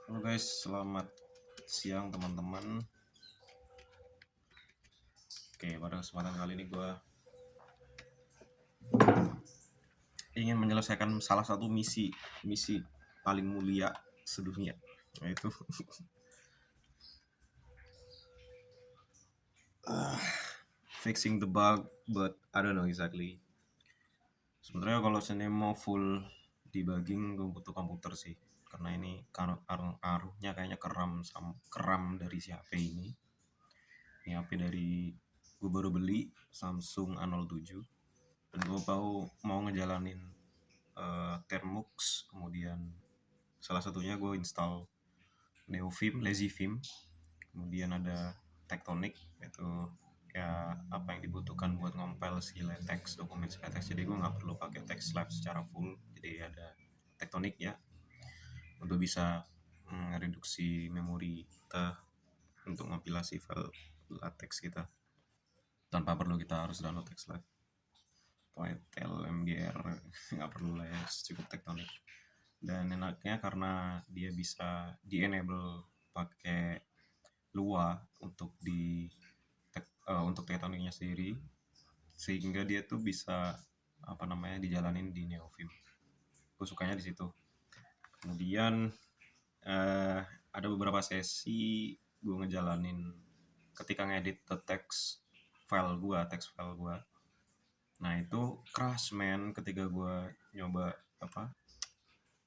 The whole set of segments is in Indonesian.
Halo guys, selamat siang teman-teman. Oke, pada kesempatan kali ini gue ingin menyelesaikan salah satu misi paling mulia sedunia, yaitu fixing the bug, but I don't know exactly. Sebenarnya kalau sini mau full debugging gue butuh komputer sih, karena ini arahnya kayaknya keram dari si HP ini. Ini HP dari gue baru beli Samsung A07 dan gue mau ngejalanin Termux, kemudian salah satunya gue install Neovim, LazyVim, kemudian ada Tectonic, itu ya apa yang dibutuhkan buat ngompel si latex, dokumen si latex, jadi gue nggak perlu pakai TextLab secara full, jadi ada Tectonic ya untuk bisa reduksi memori kita untuk kompilasi file latex kita tanpa perlu kita harus download TextLab. Pytel, MGR nggak perlu lah ya, cukup Tectonic. Dan enaknya karena dia bisa di-enable pakai Lua untuk untuk tektoniknya sendiri, sehingga dia tuh bisa dijalanin di Neovim. Gue sukanya di situ. Kemudian ada beberapa sesi gue ngejalanin ketika ngedit text file gue. Nah itu crash man ketika gue nyoba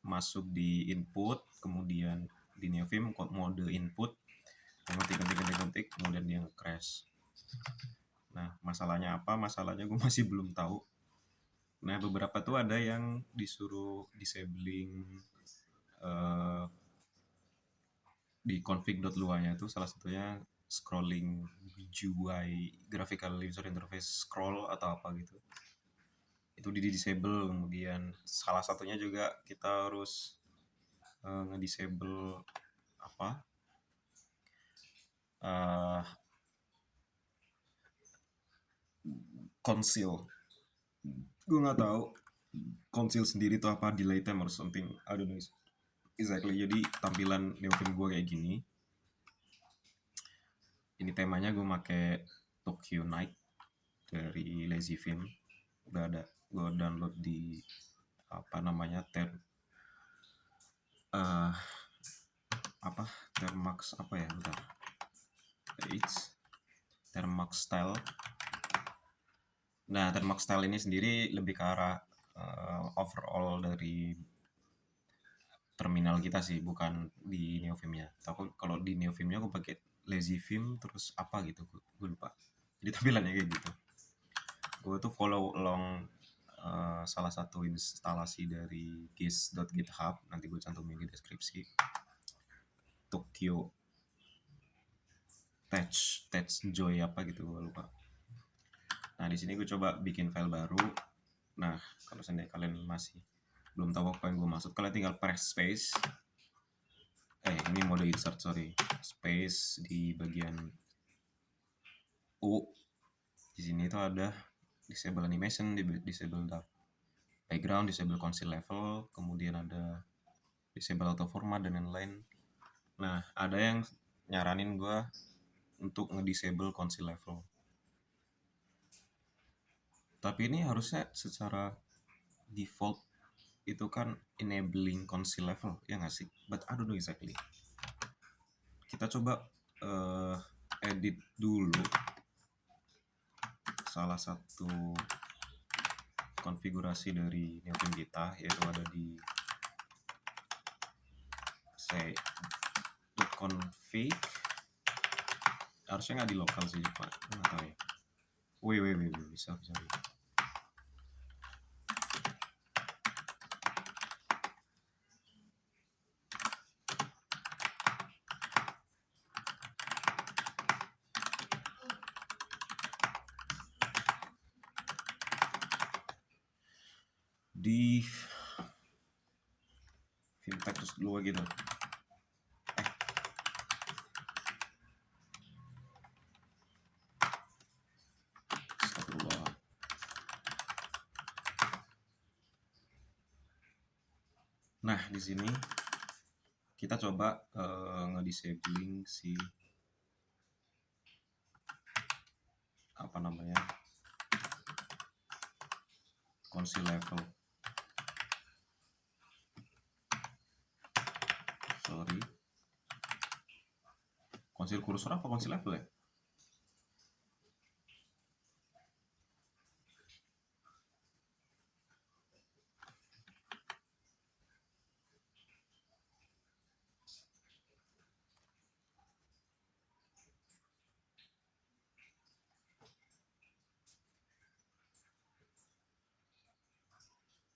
masuk di input, kemudian di Neovim mode input, ngetik, kemudian dia crash. Nah masalahnya apa? Masalahnya gue masih belum tahu. Nah beberapa tuh ada yang disuruh disabling di config.lua-nya tuh, salah satunya scrolling GUI, graphical user interface scroll atau apa gitu, itu di disable. Kemudian salah satunya juga kita harus nge-disable conceal. Gue nggak tahu conceal sendiri tuh apa, delay time or something, I don't know exactly. Jadi tampilan Neovim gue kayak gini. Ini temanya gue pakai Tokyo Night dari LazyVim. Udah ada, gue download di Termax Termax Style. Nah Termax Style ini sendiri lebih ke arah overall dari terminal kita sih, bukan di Neovimnya. Tapi kalau di Neovimnya gue pakai LazyVim terus apa gitu, gue lupa. Jadi tampilannya kayak gitu. Gue tuh follow along salah satu instalasi dari gis.github, nanti gue cantumin di deskripsi. Tokyo Touch Joy apa gitu, gue lupa. Nah di sini gue coba bikin file baru. Nah kalau seandainya kalian masih belum tahu apa yang gue maksud, kalian tinggal press space. Ini mode insert, space di bagian U. Di sini tuh ada disable animation, disable background, disable conceal level, kemudian ada disable auto format dan lain-lain. Nah ada yang nyaranin gue untuk nge-disable conceal level, tapi ini harusnya secara default itu kan enabling conceal level, ya nggak sih? But I don't know exactly. Kita coba edit dulu salah satu konfigurasi dari Neovim kita, yaitu ada di config. Harusnya nggak di lokal sih, Pak. Nggak tahu ya. Wih, bisa. Di Vimtext terus dulu gitu. Nah di sini kita coba ngedisabling si apa namanya conceal level. Sorry, conceal cursor apa conceal level ya?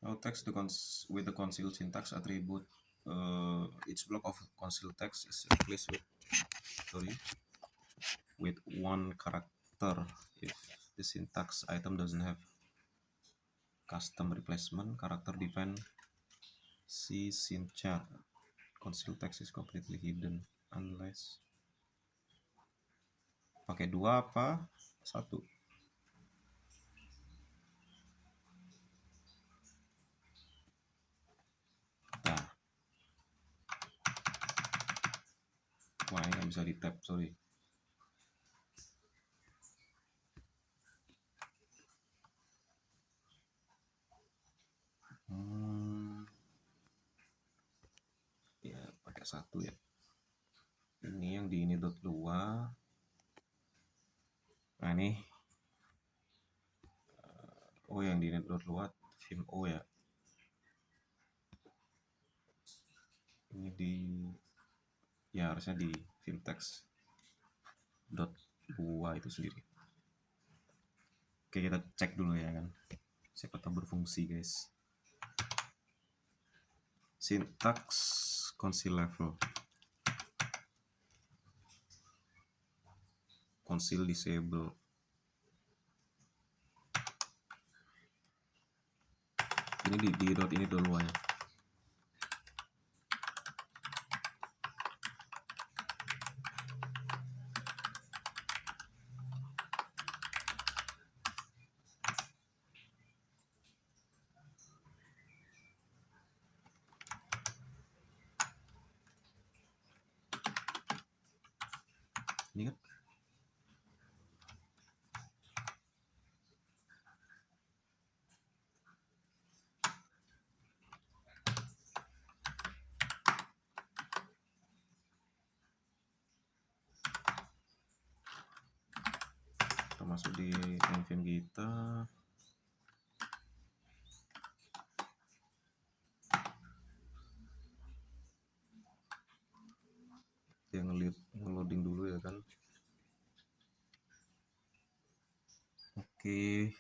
Now text with the conceal syntax attribute. Each block of conceal text is replaced with one character if the syntax item doesn't have custom replacement character define si synchar. Conceal text is completely hidden unless pakai 2 apa 1. Nah, wah ini nggak bisa di tab, sorry. Ya pakai 1 ya. Ini yang di ini dot luar. Nah ini oh yang di dot luar vim o ya. Ini di ya harusnya di vim text dot luar itu sendiri. Oke, kita cek dulu ya kan. Siapa tahu berfungsi guys. Syntax conceal level. Conceal disable. Ini di dot ini dulu ya. Ini kan kita masuk di nvim kita. Dia ngeloading dulu ya kan. Oke,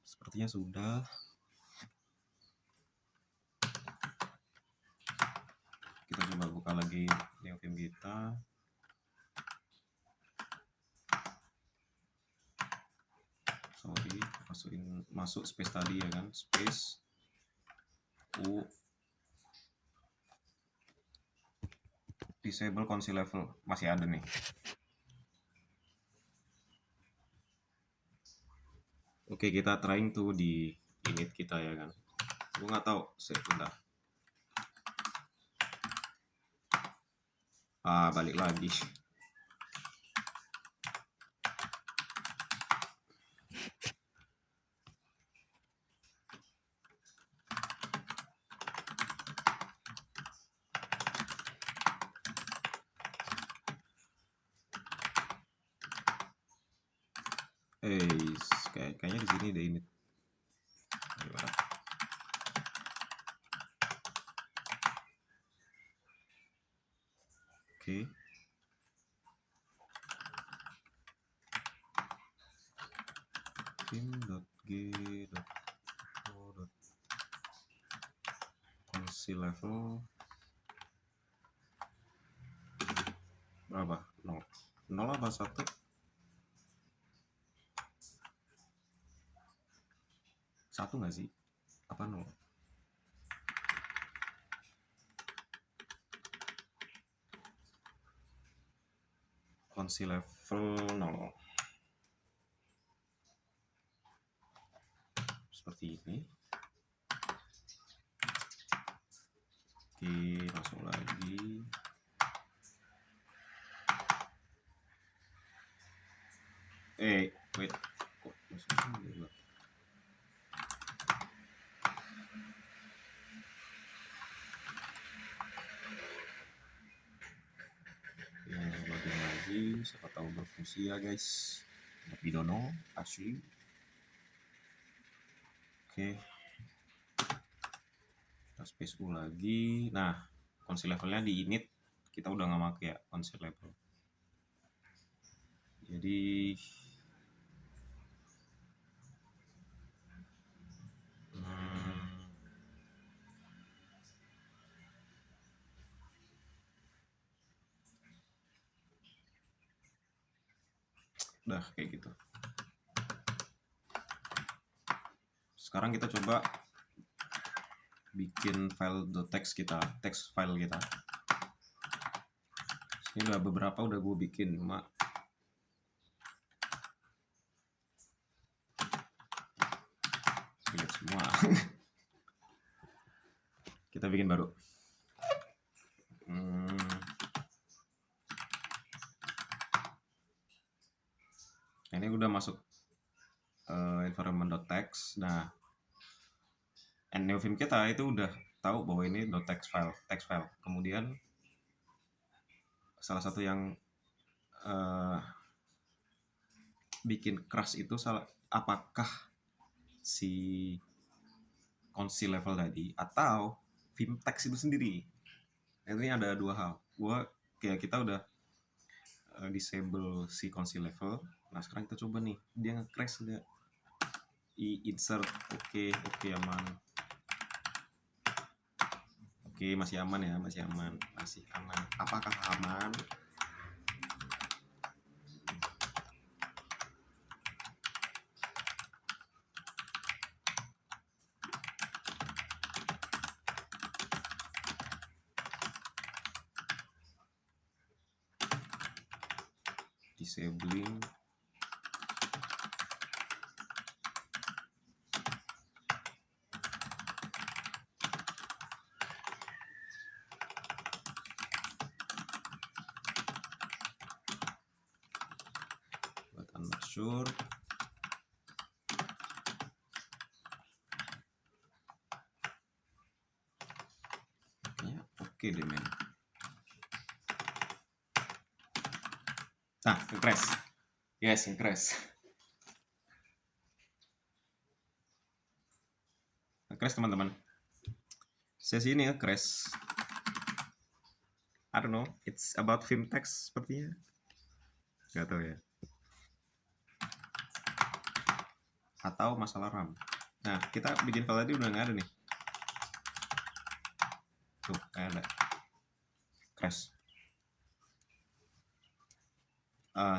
sepertinya sudah. Kita coba buka lagi nvim kita. Sorry, masuk space tadi ya kan, space u disable conceal level, masih ada nih. Oke, kita trying tuh di init kita ya kan. Gue nggak tahu, sebentar. Balik lagi. Kayaknya di sini deh init. Gimana? Oke. Vim.g.o.conceal level berapa? 0 apa 1? Satu nggak sih? Apa 0? Conceal level 0. Seperti ini. Oke, masuk lagi. Wait, kok masuk sini ya? Ya, login lagi, siapa tahu berfungsi ya guys. But we don't know actually. Oke, kita space U lagi. Nah, konsil levelnya di init kita udah nggak pakai ya konsil level. Jadi udah kayak gitu. Sekarang kita coba bikin file .txt kita, text file kita. Ini udah beberapa udah gue bikin, cuma lihat semua. Kita bikin baru. Ini udah masuk environment.txt. Nah, Neofim kita itu udah tahu bahwa ini .txt file, text file. Kemudian salah satu yang bikin crash itu apakah si console level tadi atau Vim text itu sendiri. Ini ada dua hal. Kita udah disable si console level. Nah sekarang kita coba nih, dia nge-crash nggak? Insert, oke aman. Oke, masih aman ya, masih aman. Apakah aman? Disabling. But I'm not sure. Ya, oke deh men. Nah, nge-crash. Yes, nge-crash. Nge-crash teman-teman. Sesi ini nge-crash. I don't know, it's about Vim text sepertinya. Gak tahu ya. Atau masalah RAM. Nah, kita bikin file tadi udah nggak ada nih. Tuh, kayak ada. Crash.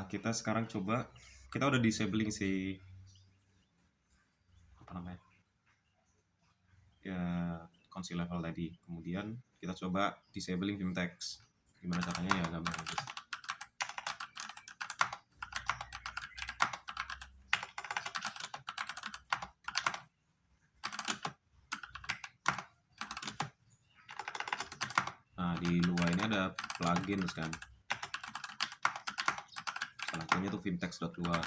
Kita sekarang coba, kita udah disabling si apa namanya? Ya, console level tadi. Kemudian kita coba disabling Vim text. Gimana caranya ya gampang aja. Nah, di luar ini ada plugins kan. Salah satunya tuh vimtext.lua.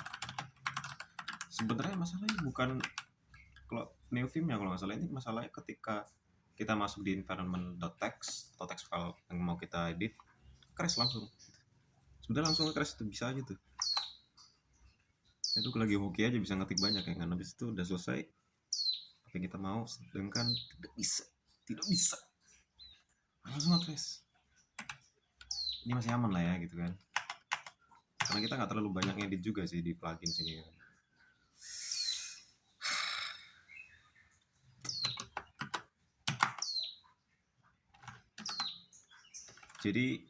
Sebenarnya masalahnya bukan kalau Neofim ya, kalau nggak salah ini masalahnya ketika kita masuk di environment.txt atau text file yang mau kita edit, crash langsung. Sebenarnya langsung crash itu bisa aja tuh. Itu lagi hoki aja bisa ngetik banyak ya kan. Habis itu udah selesai apa yang kita mau, sedangkan tidak bisa langsung crash. Ini masih aman lah ya gitu kan, karena kita nggak terlalu banyak edit juga sih di plugin sini kan. Jadi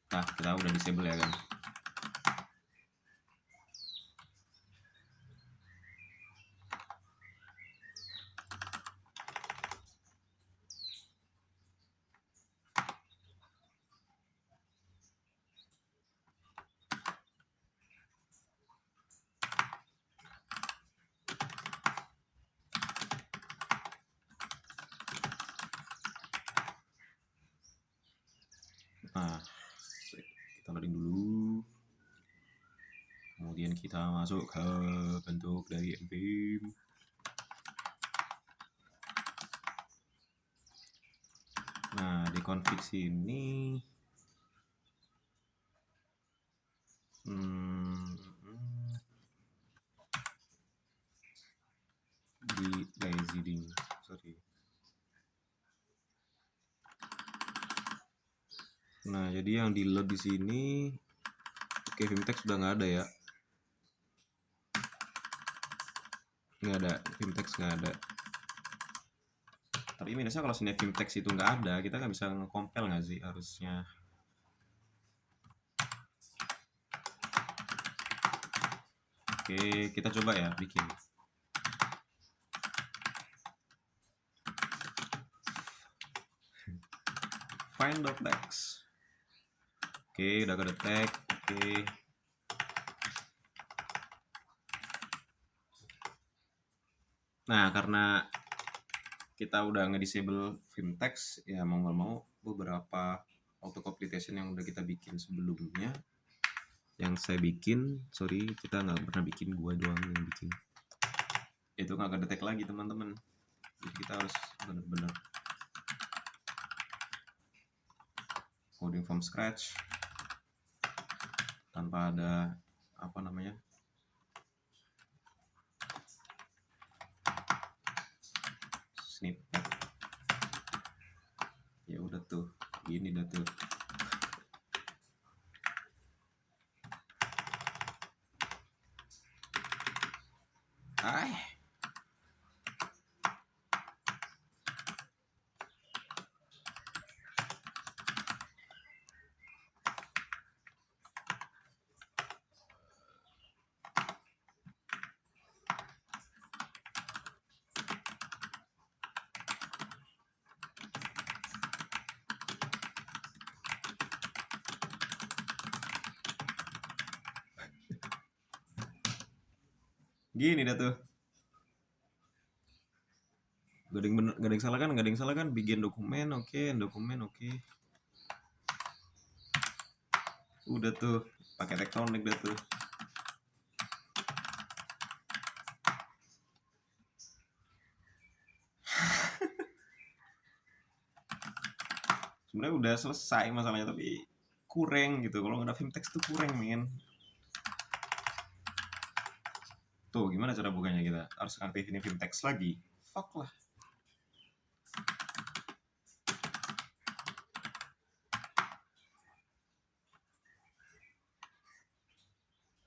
nah kita udah disable ya kan. Nah, kita loading dulu. Kemudian kita masuk ke bentuk dari npm. Nah, di config sini di lazy sorry. Nah, jadi yang di load di sini, oke, Vimtex sudah nggak ada ya. Nggak ada, Vimtex nggak ada. Tapi minusnya kalau sini Vimtex itu nggak ada, kita nggak bisa nge-compile nggak sih harusnya. Oke, kita coba ya bikin. Find.dex. Oke, udah kedetek. Oke. Nah, karena kita udah nge-disable Vimtex, ya mau nggak mau beberapa auto completion yang udah kita bikin sebelumnya, yang saya bikin, sorry, kita nggak pernah bikin, gua doang yang bikin, itu nggak kedetek lagi teman-teman. Jadi kita harus benar-benar coding from scratch tanpa ada apa namanya snippet. Ya udah tuh, gini dah tuh. Gini dah tuh. Gak ada yang salah kan? Gak ada yang salah kan? Bikin dokumen, oke. Dokumen, oke. Udah tuh, pakai tektonik dah tuh. Sebenarnya udah selesai masalahnya, tapi kurang gitu. Kalau nggak ada Vimtex tuh kurang, men. Tuh, gimana cara bukanya kita? Harus aktifin Vimtex lagi? Fuck lah.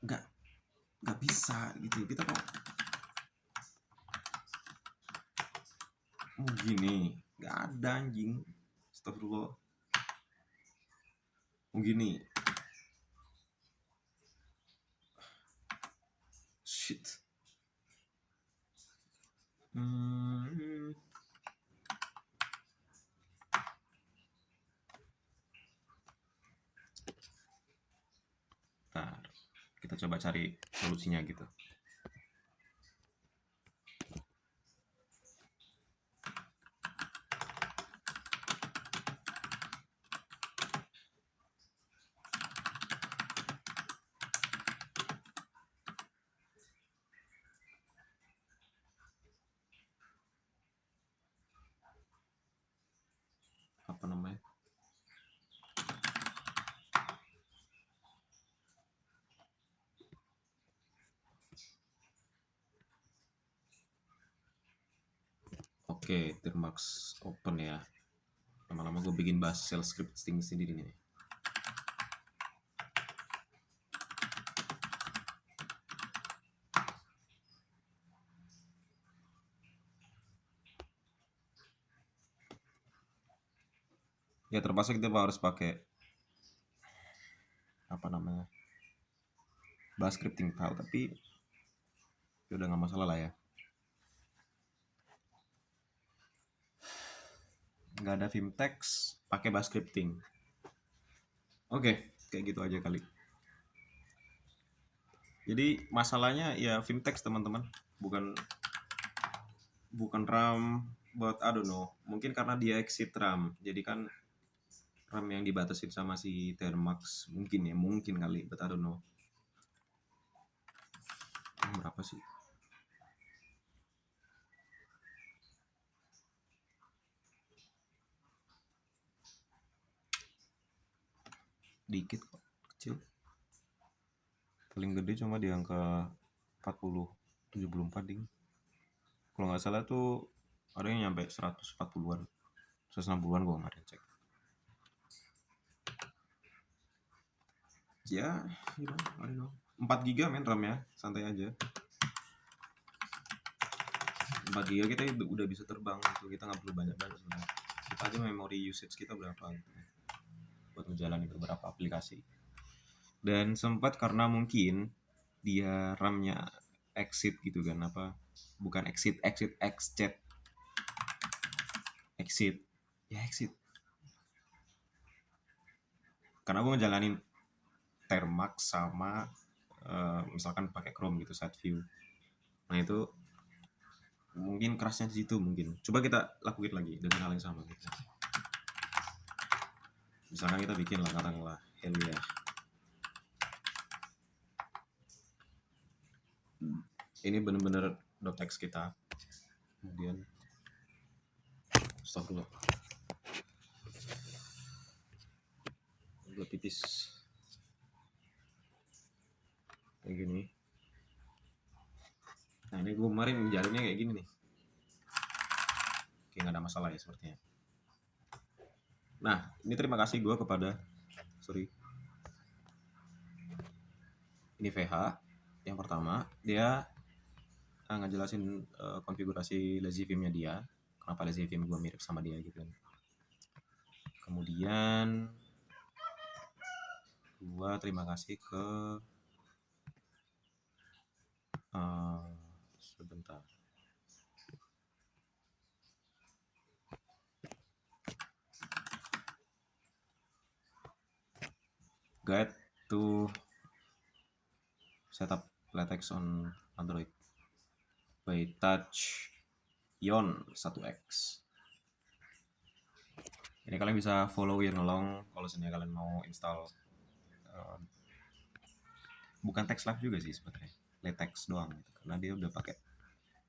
Nggak bisa gitu. Kita kok mau gini? Nggak ada anjing. Astagfirullah. Mau gini. Shit. Ntar kita coba cari solusinya gitu. Apa namanya? Oke, Termax open ya. Lama-lama gue bikin bahas shell scripting sendiri nih. Ya terpaksa kita harus pakai apa namanya bahas scripting file, tapi ya udah nggak masalah lah ya. Nggak ada Vimtex, pakai bahas scripting. Oke, kayak gitu aja kali. Jadi masalahnya ya Vimtex teman-teman, bukan RAM, but I don't know. Mungkin karena dia exit RAM, jadi kan RAM yang dibatasin sama si Thermax mungkin kali, but I don't know. Berapa sih? Dikit kok, kecil. Paling gede cuma di angka 74 ding. Kalau nggak salah tuh ada yang nyampe 140-an, 160-an gue kemarin cek. Ya, I don't know. 4 GB men RAM ya, santai aja. 4 GB kita udah bisa terbang gitu, kita nggak perlu banyak-banyak sebenarnya. Kita aja memori usage kita berapa gitu buat menjalani beberapa aplikasi. Dan sempat karena mungkin dia RAM-nya exit gitu kan, apa bukan exit exit ya exit, karena gue ngejalanin Thermax sama misalkan pakai Chrome gitu side view. Nah itu mungkin kerasnya di situ mungkin. Coba kita lakuin lagi dengan hal yang sama gitu. Misalkan kita bikin lah katakanlah hell ya. Ini bener-bener .txt kita. Kemudian stop dulu. Gue pipis. Kayak gini. Nah ini gue kemarin jalannya kayak gini nih. Kayak gak ada masalah ya sepertinya. Nah ini terima kasih gue kepada ini VH yang pertama, dia ngejelasin konfigurasi lazy theme-nya dia, kenapa lazy theme gue mirip sama dia gitu. Kemudian gue terima kasih ke sebentar. Guide to setup LaTeX on Android by Touch Yon 1X. Ini kalian bisa followin along kalau misalnya kalian mau install. Bukan TextLive juga sih sebenarnya, LaTeX doang gitu. Karena dia udah pakai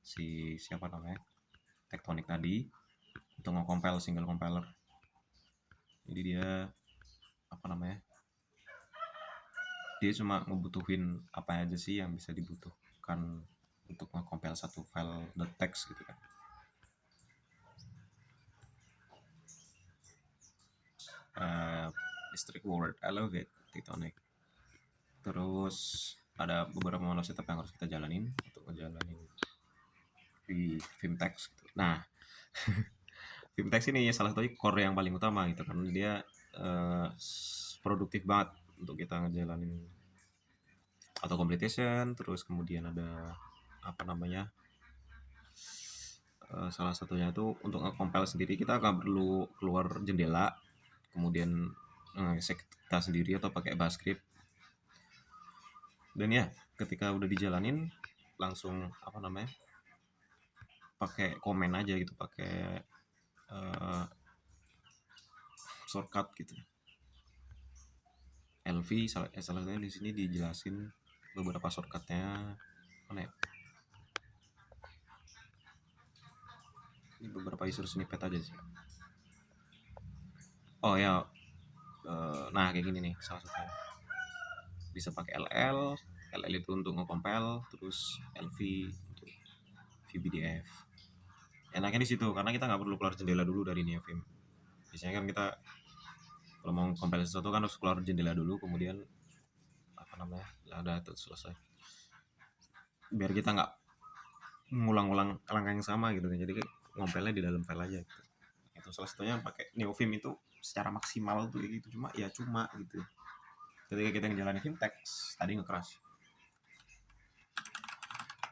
si siapa namanya Tectonic tadi untuk nge-compile single compiler. Jadi dia apa namanya? Dia cuma ngebutuhin apa aja sih yang bisa dibutuhkan untuk nge-compile satu file .txt gitu kan. Straightforward, I love it, Tectonic. Terus ada beberapa manual setup yang harus kita jalanin untuk ngejalanin di Vimtex gitu. Nah, Vimtex ini salah satu core yang paling utama gitu karena dia produktif banget untuk kita ngejalanin auto completion. Terus kemudian ada apa namanya, salah satunya itu untuk nge-compile sendiri kita nggak perlu keluar jendela kemudian kita sendiri atau pakai bash script. Dan ya ketika udah dijalanin langsung apa namanya pakai komen aja gitu, pakai shortcut gitu. LV salah satunya di sini dijelasin beberapa shortcutnya. Mana ya? Ini beberapa user snippet aja sih. Oh ya, nah kayak gini nih salah satunya. Bisa pakai LL itu untuk nge-compile, terus LV untuk VBDF. Enaknya di situ karena kita nggak perlu keluar jendela dulu dari NeoVim. Biasanya kan kita kalau mau compile sesuatu kan harus keluar jendela dulu, kemudian apa namanya ada itu selesai. Biar kita nggak ngulang-ulang langkah yang sama gitu kan. Jadi ngompelnya di dalam file aja gitu. Itu salah satunya pakai NeoVim itu secara maksimal tuh gitu, cuma gitu. Ketika kita ngejalanin Vimtex tadi ngekeras.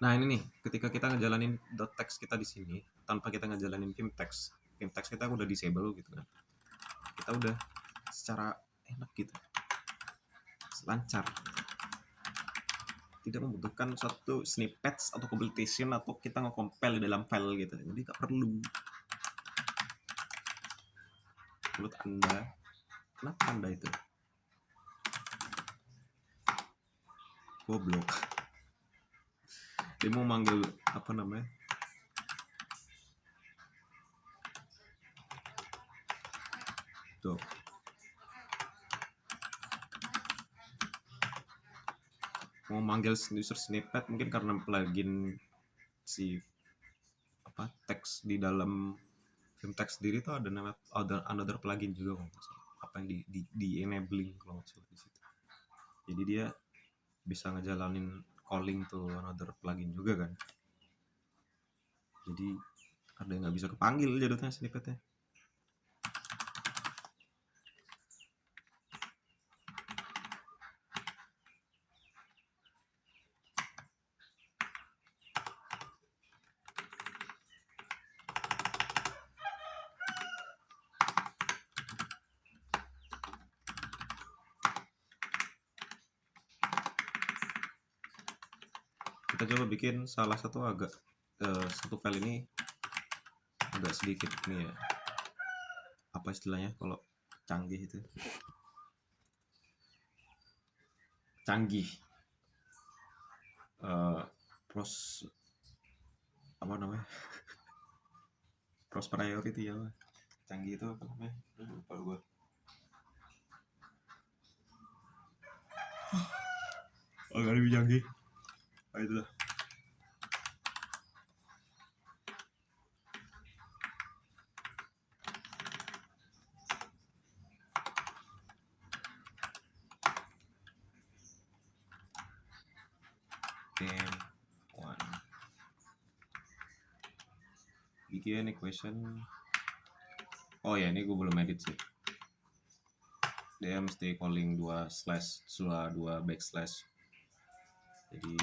Nah ini nih, ketika kita ngejalanin .txt kita di sini tanpa kita ngejalanin Vimtex kita udah disable gitu kan. Kita udah secara enak gitu, lancar, tidak membutuhkan suatu snippets atau completion atau kita nge-compile di dalam file gitu. Jadi gak perlu menurut Anda Kenapa Anda itu? Goblok. Dia mau manggil apa namanya? Tuh. Mau manggil user snippet mungkin karena plugin si apa teks di dalam film teks sendiri tuh ada nama another plugin juga kalau nggak salah. Apa yang di enabling kalau nggak salah di situ. Jadi dia bisa ngejalanin calling to another plugin juga kan. Jadi ada yang nggak bisa kepanggil jadinya snippetnya. Kita coba bikin salah satu agak satu file ini agak sedikit nih ya, apa istilahnya kalau canggih itu, canggih pros apa namanya pros priority ya, canggih itu apa namanya, lupa gue. Agak lebih canggih itulah. Bikin equation. Oh ya, ini gue belum edit sih. Dia mesti calling 2 backslash. Jadi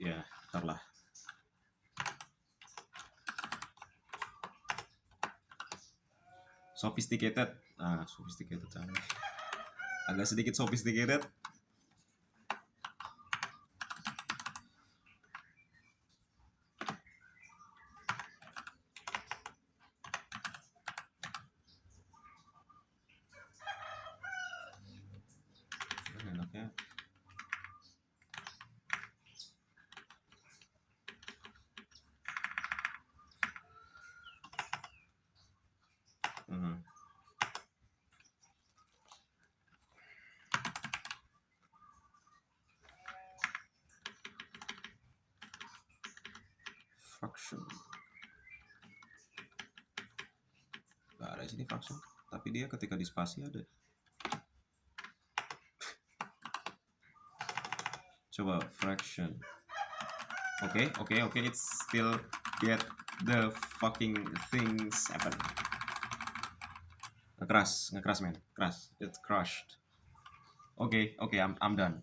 ya, ntar lah. Sophisticated. Sophisticated canggih. Agak sedikit sophisticated. Enaknya function. Gak ada sini function, tapi dia ketika di spasi ada. Coba fraction. Okay, it's still get the fucking things happen. Ngekeras man, keras. It's crushed. Okay, I'm done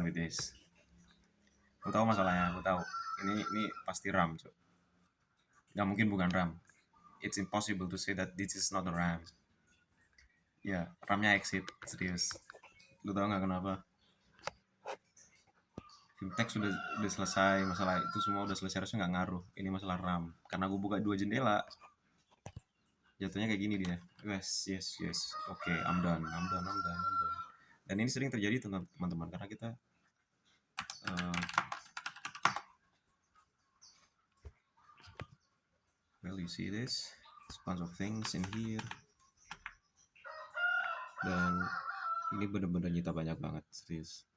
with this. Gue tahu masalahnya, gue tahu. Ini pasti RAM, cok. Gak mungkin bukan RAM. It's impossible to say that this is not a RAM. Ya, RAM-nya exit, serius. Lu tau gak kenapa? Fintech sudah selesai, masalah itu semua udah selesai, harusnya nggak ngaruh. Ini masalah RAM. Karena gue buka 2 jendela, jatuhnya kayak gini dia. Yes. Oke, I'm done. Dan ini sering terjadi teman-teman, karena kita well, you see this, there's a bunch of things in here, dan ini bener-bener nyita banyak banget, serius.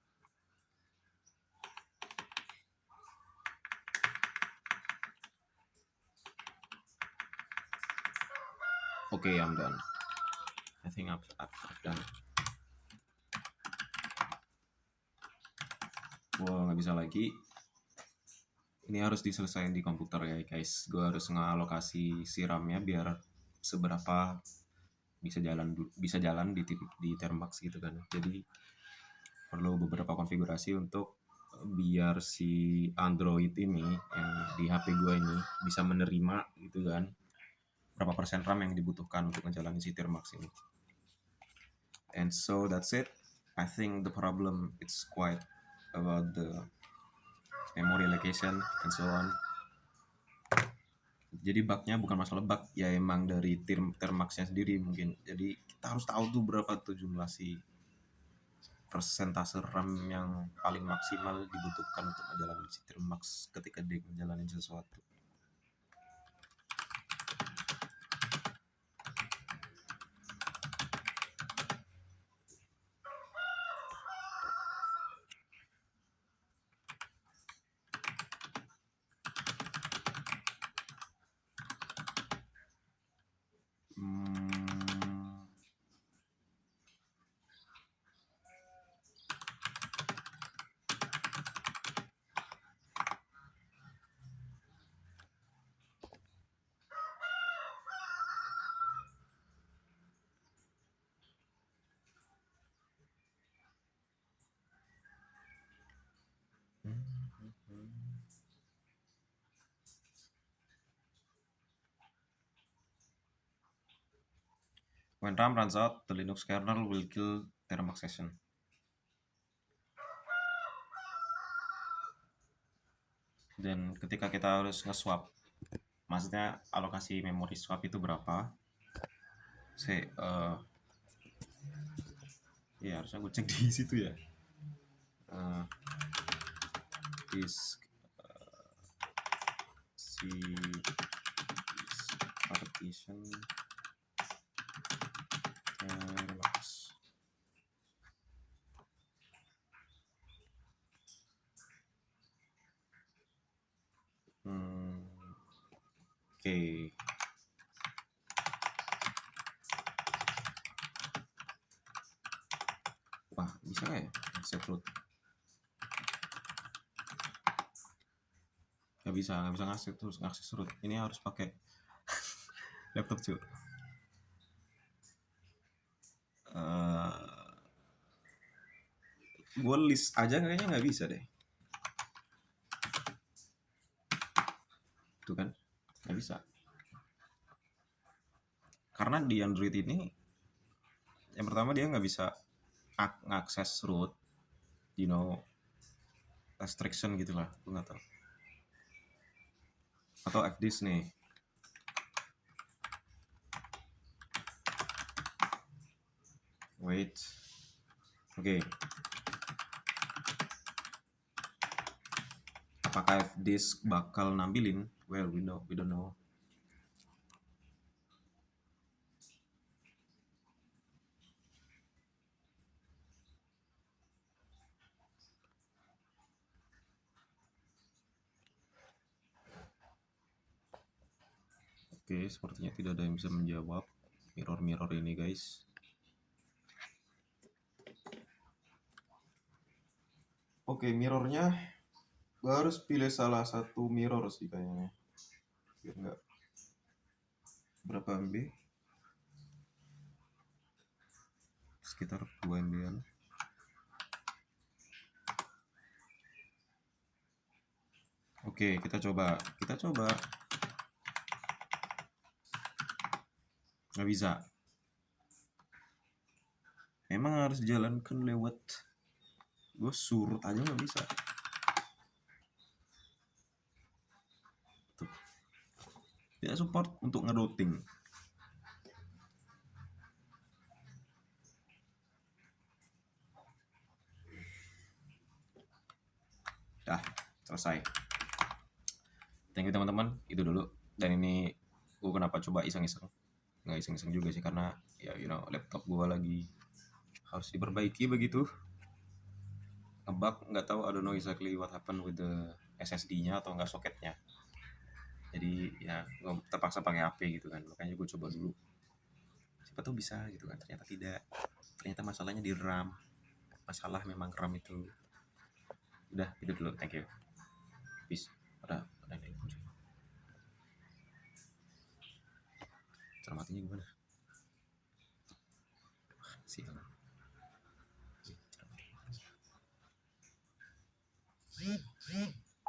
Okay, I'm done. I think I've done. Gua nggak bisa lagi. Ini harus diselesaikan di komputer ya guys. Gue harus ngalokasi si RAM-nya biar seberapa bisa jalan di Thermax gitu kan. Jadi perlu beberapa konfigurasi untuk biar si Android ini yang di HP gue ini bisa menerima gitu kan, berapa persen RAM yang dibutuhkan untuk menjalani si Thermax ini. And so that's it. I think the problem it's quite about the memory allocation and so on. Jadi bugnya bukan masalah bug, ya emang dari Thermax-nya sendiri mungkin. Jadi kita harus tahu tuh berapa tuh jumlah si persentase RAM yang paling maksimal dibutuhkan untuk menjalani si Thermax ketika dia menjalani sesuatu. When RAM runs out, the Linux kernel will kill Thermax session. Dan ketika kita harus nge-swap, maksudnya alokasi memori swap itu berapa? Ya harusnya gue cek di situ ya. Disk si partition Thermax. Oke. Wah, bisa nggak ya accept root? Nggak bisa ngakses root. Ini harus pakai laptop cuy. Gue list aja kayaknya nggak bisa deh. Tuh kan, nggak bisa. Karena di Android ini, yang pertama dia nggak bisa ngakses root, restriction gitulah, gue nggak tahu. Atau fdisk nih. Wait. Oke. Apakah fdisk bakal nampilin? Well, we don't know. Oke, sepertinya tidak ada yang bisa menjawab mirror ini, guys. Oke, mirrornya gue harus pilih salah satu mirror sih kayaknya. Biar nggak berapa MB? Sekitar 2 MB-an. Oke, kita coba. Nggak bisa. Emang harus jalankan lewat, gue surut aja nggak bisa. Tuh. Tidak support untuk ngerouting. Dah, selesai. Thank you teman-teman, itu dulu. Dan ini gue kenapa coba iseng-iseng. Nggak iseng-iseng juga sih, karena ya laptop gue lagi harus diperbaiki begitu. Ngebug, nggak tahu, I don't know exactly what happened with the SSD-nya atau nggak soketnya. Jadi ya gue terpaksa pakai HP gitu kan, makanya gue coba dulu. Siapa tahu bisa gitu kan, ternyata tidak. Ternyata masalahnya di RAM. Masalah memang RAM itu. Udah, itu dulu, thank you. Peace. Ada yang muncul. Cara matinya gimana? Sial.